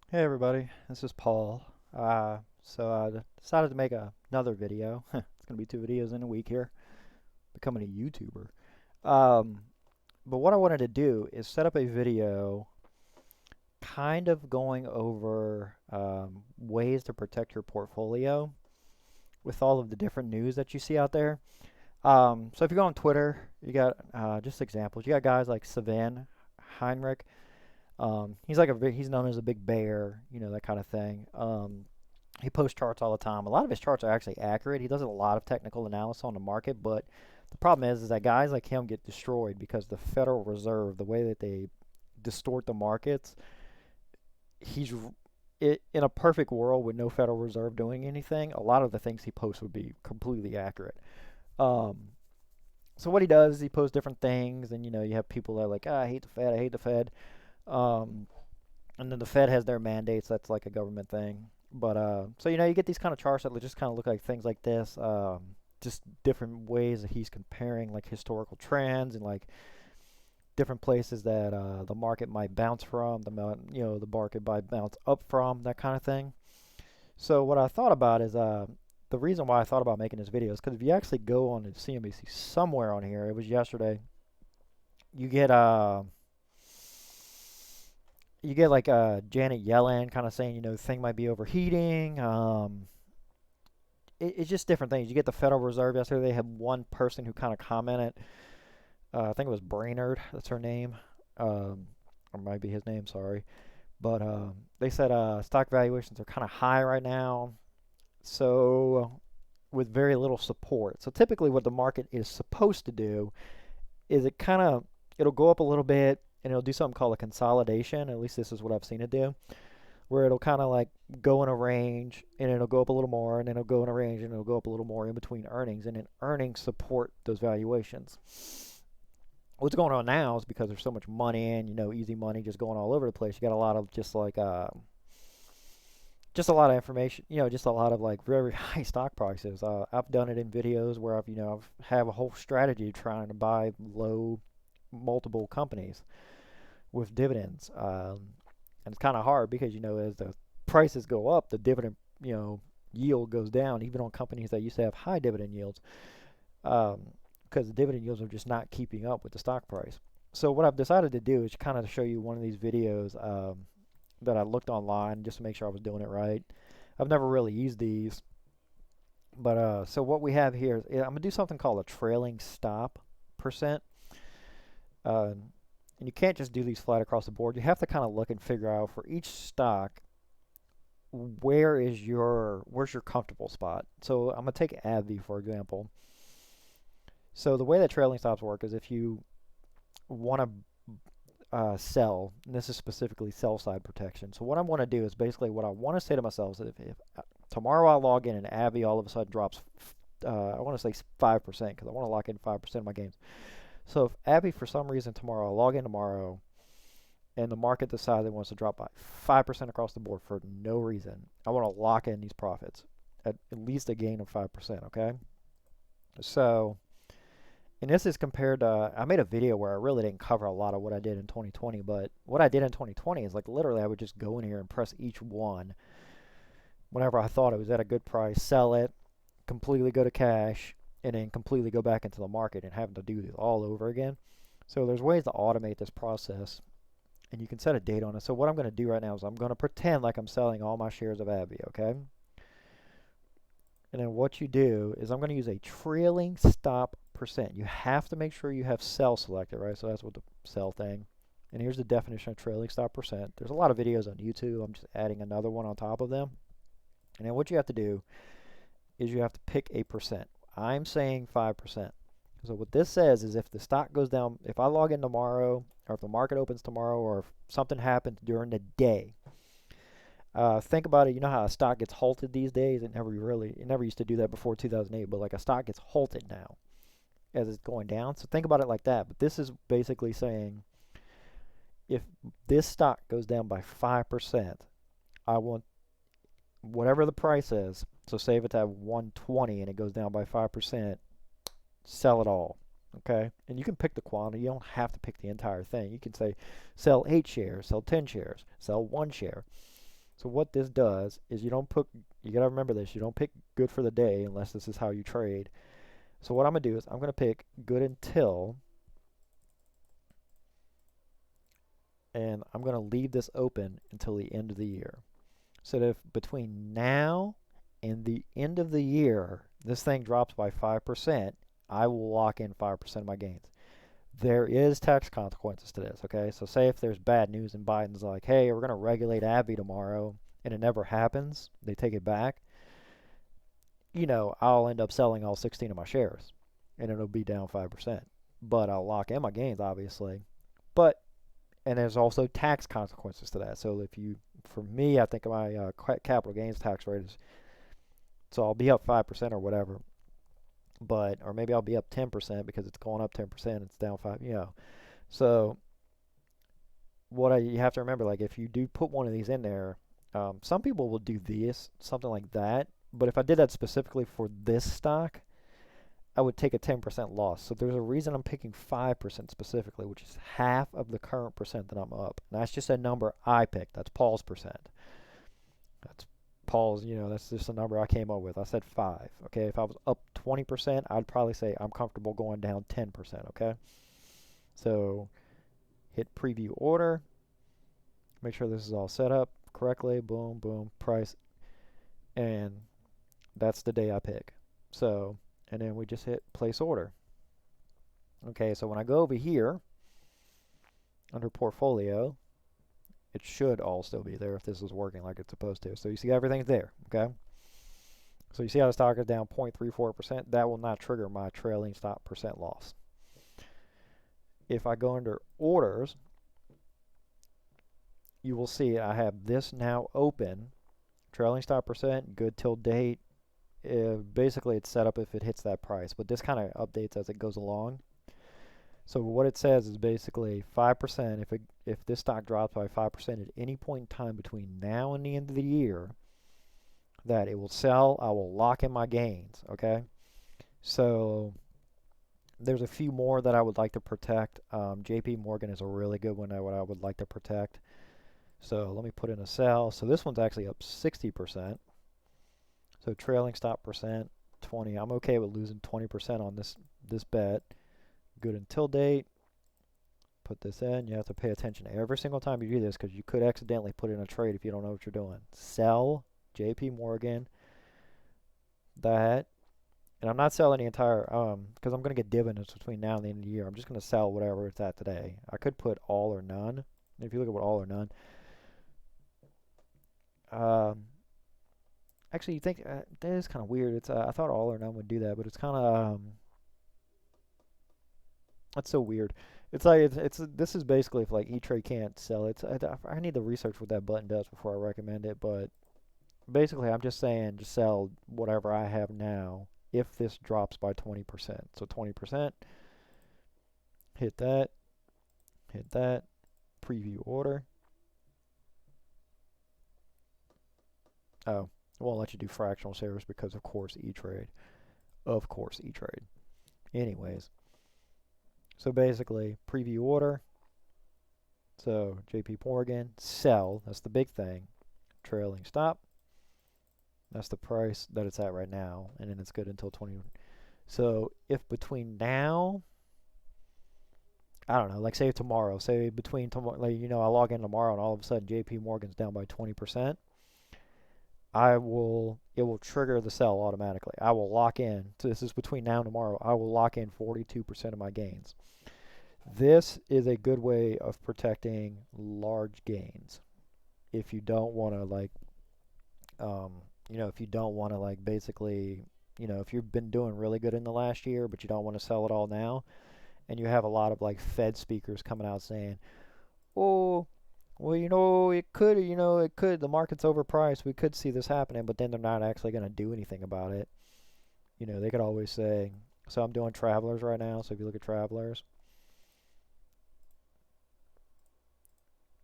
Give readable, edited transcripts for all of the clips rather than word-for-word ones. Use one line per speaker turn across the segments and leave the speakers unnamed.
Hey everybody, this is Paul. So I decided to make another video. It's gonna be two videos in a week here. Becoming a YouTuber. Um, but what I wanted to do is set up a video, kind of going over ways to protect your portfolio with all of the different news that you see out there. So if you go on Twitter, you got just examples. You got guys like Savan Heinrich. He's like he's known as a big bear, that kind of thing. He posts charts all the time. A lot of his charts are actually accurate. He does a lot of technical analysis on the market, but the problem is that guys like him get destroyed because the Federal Reserve, the way that they distort the markets, he's in a perfect world with no Federal Reserve doing anything, a lot of the things he posts would be completely accurate. Um, so what he does is he posts different things, and you have people that are like, I hate the Fed, I hate the Fed. Um, and then the Fed has their mandates. That's like a government thing. But so you get these kind of charts that just kind of look like things like this. Just different ways that he's comparing like historical trends and like different places that the market might bounce from, the market might bounce up from, that kind of thing. So what I thought about is the reason why I thought about making this video is because if you actually go on to CNBC somewhere on here, it was yesterday, you get like Janet Yellen kind of saying, the thing might be overheating. It's just different things. You get the Federal Reserve yesterday. They had one person who kind of commented. I think it was Brainerd. That's her name. Or might be his name. Sorry, but they said stock valuations are kind of high right now. So with very little support. So typically, what the market is supposed to do is it'll go up a little bit and it'll do something called a consolidation. At least this is what I've seen it do, where it'll kind of like go in a range and it'll go up a little more and then it'll go in a range and it'll go up a little more in between earnings, and then earnings support those valuations. What's going on now is because there's so much money and easy money just going all over the place. You got a lot of just a lot of information, just a lot of like very high stock prices. I've done it in videos where I've have a whole strategy trying to buy low multiple companies with dividends. And it's kind of hard because as the prices go up, the dividend yield goes down, even on companies that used to have high dividend yields, because the dividend yields are just not keeping up with the stock price. So what I've decided to do is kind of show you one of these videos that I looked online just to make sure I was doing it right. I've never really used these, but so what we have here, I'm gonna do something called a trailing stop percent. Uh, and you can't just do these flat across the board. You have to kind of look and figure out for each stock where's your comfortable spot. So I'm gonna take AbbVie for example. So the way that trailing stops work is if you want to sell, and this is specifically sell side protection. So what I want to do is basically what I want to say to myself is if tomorrow I log in and AbbVie all of a sudden drops, I want to say 5% because I want to lock in 5% of my gains. So if AbbVie for some reason tomorrow, I log in tomorrow, and the market decides it wants to drop by 5% across the board for no reason, I want to lock in these profits at least a gain of 5%, okay? So, and this is compared to, I made a video where I really didn't cover a lot of what I did in 2020, but what I did in 2020 is like literally I would just go in here and press each one whenever I thought it was at a good price, sell it, completely go to cash, and then completely go back into the market and having to do this all over again. So there's ways to automate this process, and you can set a date on it. So what I'm going to do right now is I'm going to pretend like I'm selling all my shares of AbbVie, okay? And then what you do is I'm going to use a trailing stop percent. You have to make sure you have sell selected, right? So that's what the sell thing. And here's the definition of trailing stop percent. There's a lot of videos on YouTube. I'm just adding another one on top of them. And then what you have to do is you have to pick a percent. I'm saying 5%. So what this says is if the stock goes down, if I log in tomorrow, or if the market opens tomorrow, or if something happens during the day, think about it. You know how a stock gets halted these days? It never used to do that before 2008, but like a stock gets halted now as it's going down. So think about it like that. But this is basically saying if this stock goes down by 5%, I want whatever the price is. So say if it's at 120 and it goes down by 5%, sell it all. Okay? And you can pick the quantity. You don't have to pick the entire thing. You can say sell 8 shares, sell 10 shares, sell 1 share. So what this does is you don't put, you gotta remember this, you don't pick good for the day unless this is how you trade. So what I'm gonna do is I'm gonna pick good until, and I'm gonna leave this open until the end of the year. So that if between now and the end of the year, this thing drops by 5%, I will lock in 5% of my gains. There is tax consequences to this, okay? So say if there's bad news and Biden's like, hey, we're going to regulate AbbVie tomorrow, and it never happens, they take it back, I'll end up selling all 16 of my shares, and it'll be down 5%. But I'll lock in my gains, obviously. But, and there's also tax consequences to that. So for me, I think my capital gains tax rate is, so I'll be up 5% or whatever. But, or maybe I'll be up 10% because it's going up 10%, it's down 5. So you have to remember, like if you do put one of these in there, some people will do this, something like that. But if I did that specifically for this stock, I would take a 10% loss. So there's a reason I'm picking 5% specifically, which is half of the current percent that I'm up. And that's just a number I picked. That's Paul's percent. That's Paul's, that's just a number I came up with. I said 5. Okay, if I was up 20%, I'd probably say I'm comfortable going down 10%. Okay, so hit preview order. Make sure this is all set up correctly. Boom, boom, price, and that's the day I pick. So, and then we just hit place order. Okay, so when I go over here under portfolio, it should all still be there if this is working like it's supposed to. So you see everything's there, okay? So you see how the stock is down 0.34%? That will not trigger my trailing stop percent loss. If I go under orders, you will see I have this now open. Trailing stop percent, good till date. Basically, it's set up if it hits that price, but this kind of updates as it goes along. So what it says is basically 5%. If this stock drops by 5% at any point in time between now and the end of the year, that it will sell. I will lock in my gains. Okay. So there's a few more that I would like to protect. JP Morgan is a really good one that I would like to protect. So let me put in a sell. So this one's actually up 60%. So trailing stop percent 20. I'm okay with losing 20% on this bet. Good until date. Put this in. You have to pay attention every single time you do this because you could accidentally put in a trade if you don't know what you're doing. Sell JP Morgan. That. And I'm not selling the entire, because I'm going to get dividends between now and the end of the year. I'm just going to sell whatever it's at today. I could put all or none. If you look at what all or none. Actually, you think that is kind of weird. It's I thought all or none would do that, but it's kind of that's so weird. It's like this is basically if like Etrade can't sell it. I need to research what that button does before I recommend it, but basically I'm just saying just sell whatever I have now if this drops by 20%. So 20%, hit that, preview order. Oh, it won't let you do fractional shares because of course Etrade. Of course Etrade. Anyways, so basically preview order. So JP Morgan, sell, that's the big thing. Trailing stop. That's the price that it's at right now, and then it's good until 20. So if between now, I don't know, like say tomorrow, say between tomorrow, like I log in tomorrow and all of a sudden JP Morgan's down by 20%, it will trigger the sell automatically. I will lock in. So this is between now and tomorrow. I will lock in 42% of my gains. This is a good way of protecting large gains. If you don't want to if you don't want to basically, if you've been doing really good in the last year, but you don't want to sell it all now, and you have a lot of Fed speakers coming out saying, oh, well, it could, the market's overpriced, we could see this happening, but then they're not actually going to do anything about it. They could always say, so I'm doing Travelers right now, so if you look at Travelers,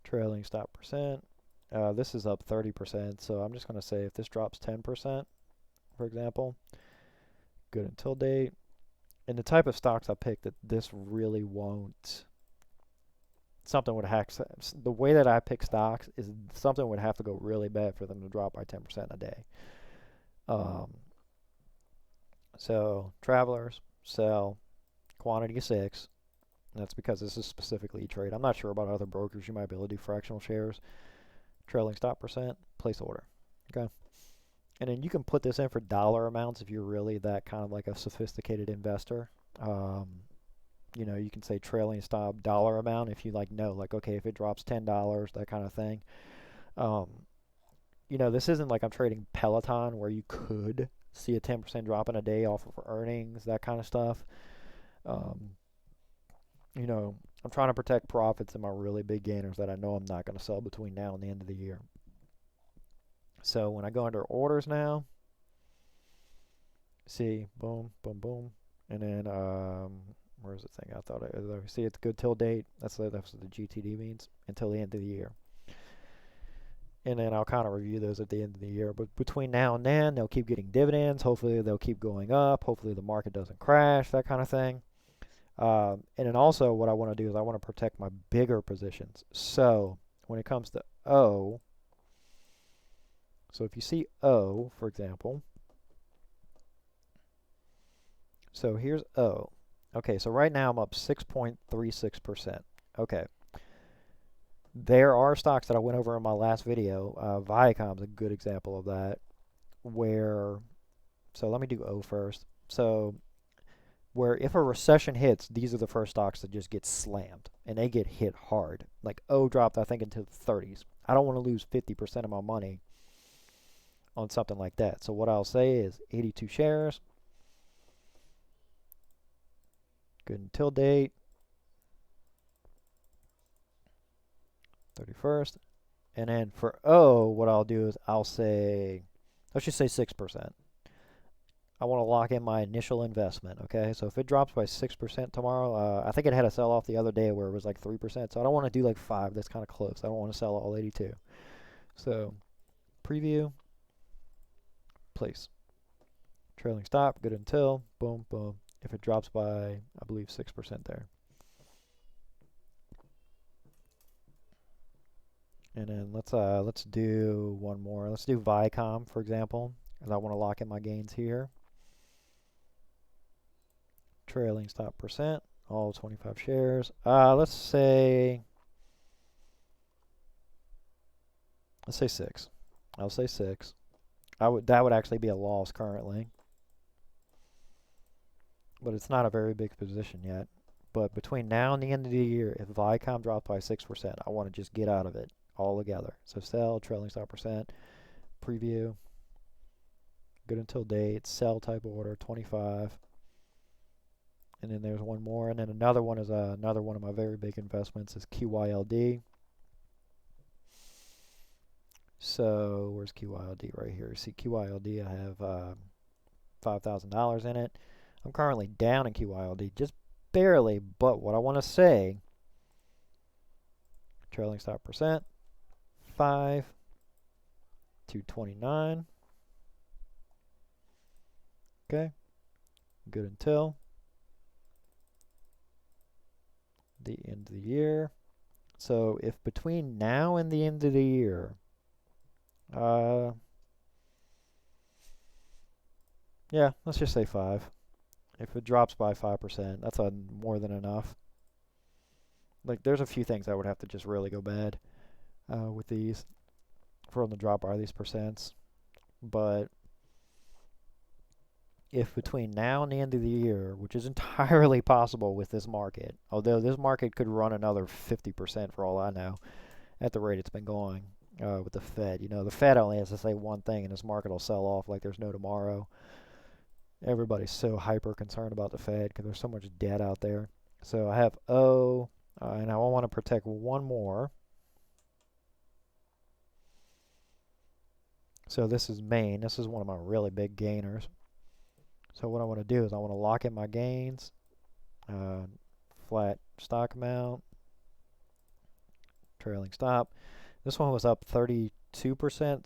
trailing stop percent, this is up 30%, so I'm just going to say if this drops 10%, for example, good until date, and the type of stocks I picked that this really won't something would have the way that I pick stocks is something would have to go really bad for them to drop by 10% a day. Um, so travelers sell quantity 6. And that's because this is specifically Etrade. I'm not sure about other brokers. You might be able to do fractional shares, trailing stop percent, place order. Okay. And then you can put this in for dollar amounts if you're really that kind of like a sophisticated investor. Um, you know, you can say trailing stop dollar amount if you like know, like, okay, if it drops $10, that kind of thing. Um, you know, this isn't like I'm trading Peloton where you could see a 10% drop in a day off of earnings, that kind of stuff. Um, you know, I'm trying to protect profits in my really big gainers that I know I'm not going to sell between now and the end of the year. So when I go under orders now, see, boom, boom, boom, and then where's the thing? I thought see it's good till date. That's what the GTD means, until the end of the year. And then I'll kind of review those at the end of the year. But between now and then, they'll keep getting dividends. Hopefully, they'll keep going up. Hopefully, the market doesn't crash, that kind of thing. And then also, what I want to do is I want to protect my bigger positions. So when it comes to O, so if you see O, for example, so here's O. Okay, so right now I'm up 6.36%. Okay. There are stocks that I went over in my last video. Viacom's a good example of that. Where, so let me do O first. So, where if a recession hits, these are the first stocks that just get slammed. And they get hit hard. Like O dropped, I think, into the 30s. I don't want to lose 50% of my money on something like that. So, what I'll say is 82 shares. Good until date. 31st. And then for O, what I'll do is I'll say, let's just say 6%. I want to lock in my initial investment, okay? So if it drops by 6% tomorrow, I think it had a sell-off the other day where it was like 3%. So I don't want to do like 5. That's kind of close. I don't want to sell all 82. So preview, place. Trailing stop, good until, boom, boom. If it drops by, I believe, 6% there. And then let's do one more. Let's do Viacom, for example, because I want to lock in my gains here. Trailing stop percent, all 25 shares. Let's say 6. I'll say 6. That would actually be a loss currently, but it's not a very big position yet. But between now and the end of the year, if Viacom drops by 6%, I want to just get out of it altogether. So sell, trailing stop percent, preview, good until date, sell type order, 25. And then there's one more, and then another one is another one of my very big investments is QYLD. So where's QYLD? Right here. See QYLD, I have $5,000 in it. I'm currently down in QYLD, just barely, but what I want to say, trailing stop percent, 5 to 29. Okay, good until the end of the year. So if between now and the end of the year, yeah, let's just say 5. If it drops by 5%, that's more than enough. Like, there's a few things that would have to just really go bad with these for them to drop by these percents. But if between now and the end of the year, which is entirely possible with this market, although this market could run another 50% for all I know, at the rate it's been going with the Fed. You know, the Fed only has to say one thing and this market will sell off like there's no tomorrow. Everybody's so hyper concerned about the Fed because there's so much debt out there. So I have O, and I want to protect one more. So this is Maine. This is one of my really big gainers. So what I want to do is I want to lock in my gains, flat stock amount, trailing stop. This one was up 32%.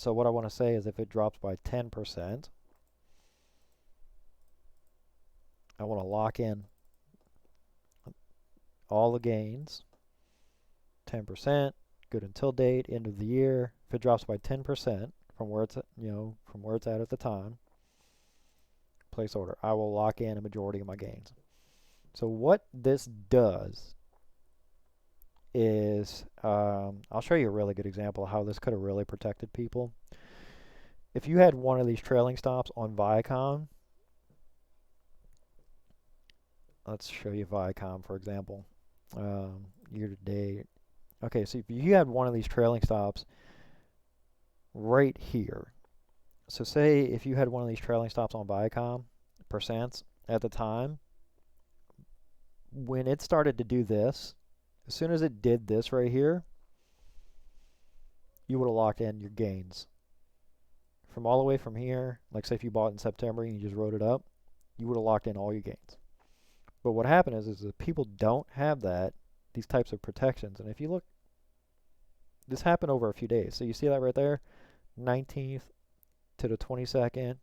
So what I want to say is if it drops by 10%, I want to lock in all the gains. 10%, good until date, end of the year. If it drops by 10% from where it's from where it's at the time, place order. I will lock in a majority of my gains. So what this does is, I'll show you a really good example of how this could have really protected people. If you had one of these trailing stops on Viacom, let's show you Viacom for example, year to date. Okay, so if you had one of these trailing stops right here, so say if you had one of these trailing stops on Viacom, percents at the time, when it started to do this, as soon as it did this right here, you would have locked in your gains. From all the way from here, like say if you bought in September and you just wrote it up, you would have locked in all your gains. But what happened is that people don't have these types of protections. And if you look, this happened over a few days. So you see that right there, 19th to the 22nd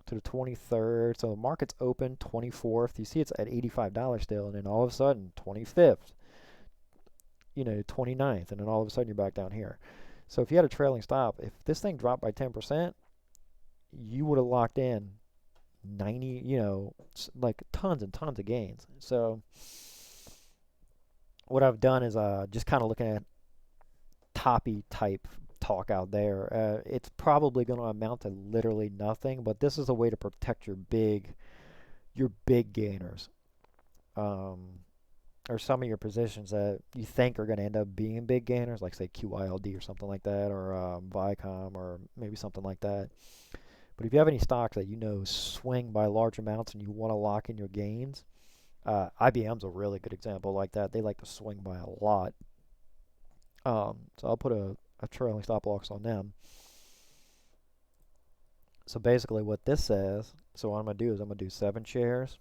to the 23rd. So the market's open 24th. You see it's at $85 still, and then all of a sudden 25th, 29th, and then all of a sudden you're back down here. So if you had a trailing stop, if this thing dropped by 10%, you would have locked in 90, like tons and tons of gains. So what I've done is just kind of looking at toppy type talk out there. It's probably going to amount to literally nothing, but this is a way to protect your big gainers, or some of your positions that you think are going to end up being big gainers, like say QYLD or something like that, or Viacom or maybe something like that. But if you have any stocks that swing by large amounts and you want to lock in your gains, IBM's a really good example like that. They like to swing by a lot. So I'll put a trailing stop loss on them. So basically what this says, so what I'm going to do is I'm going to do 7 shares,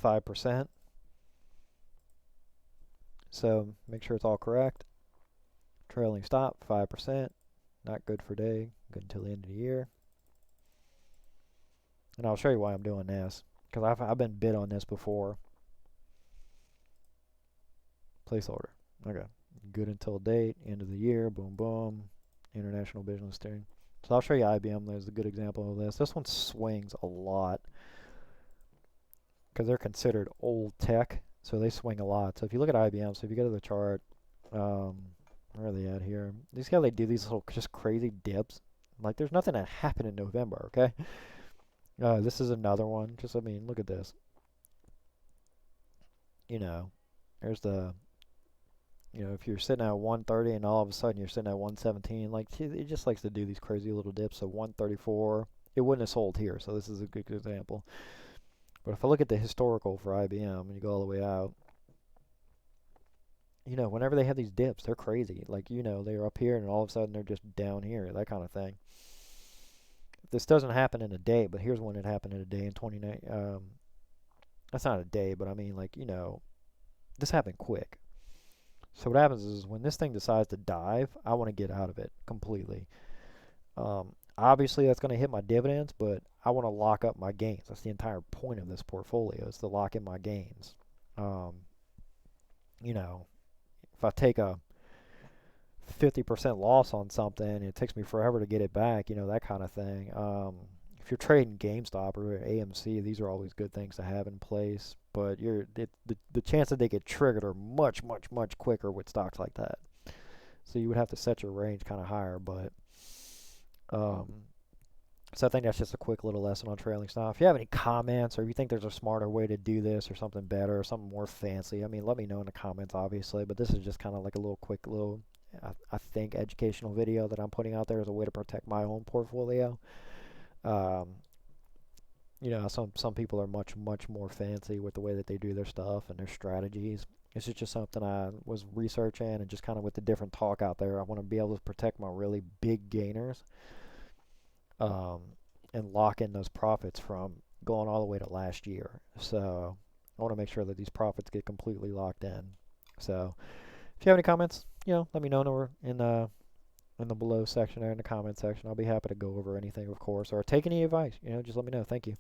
5%. So make sure it's all correct. Trailing stop, 5%. Not good for day, good until the end of the year. And I'll show you why I'm doing this, because I've been bid on this before. Place order. Okay. Good until date, end of the year, boom, boom. International business steering. So I'll show you IBM. There's a good example of this. This one swings a lot because they're considered old tech, so they swing a lot. So if you look at IBM, so if you go to the chart, where are they at here? These guys, they do these little just crazy dips. Like there's nothing that happened in November, okay? This is another one. Just, look at this. There's the, if you're sitting at 130 and all of a sudden you're sitting at 117, like it just likes to do these crazy little dips. So 134, it wouldn't have sold here, so this is a good example. But if I look at the historical for IBM and you go all the way out, whenever they have these dips, they're crazy. Like, they're up here and all of a sudden they're just down here, that kind of thing. This doesn't happen in a day, but here's when it happened in a day in 29. That's not a day, but this happened quick. So what happens is when this thing decides to dive, I want to get out of it completely. Obviously, that's going to hit my dividends, but I want to lock up my gains. That's the entire point of this portfolio, is to lock in my gains. If I take a 50% loss on something, and it takes me forever to get it back, that kind of thing. If you're trading GameStop or AMC, these are always good things to have in place. But the chance that they get triggered are much, much, much quicker with stocks like that. So you would have to set your range kind of higher. But so I think that's just a quick little lesson on trailing stop. If you have any comments, or if you think there's a smarter way to do this, or something better, or something more fancy, let me know in the comments, obviously. But this is just kind of like a little quick little, I think, educational video that I'm putting out there as a way to protect my own portfolio. Some people are much, much more fancy with the way that they do their stuff and their strategies. This is just something I was researching, and just kind of with the different talk out there, I want to be able to protect my really big gainers, and lock in those profits from going all the way to last year. So I want to make sure that these profits get completely locked in. So if you have any comments, let me know in the below section or in the comment section. I'll be happy to go over anything, of course, or take any advice. Just let me know. Thank you.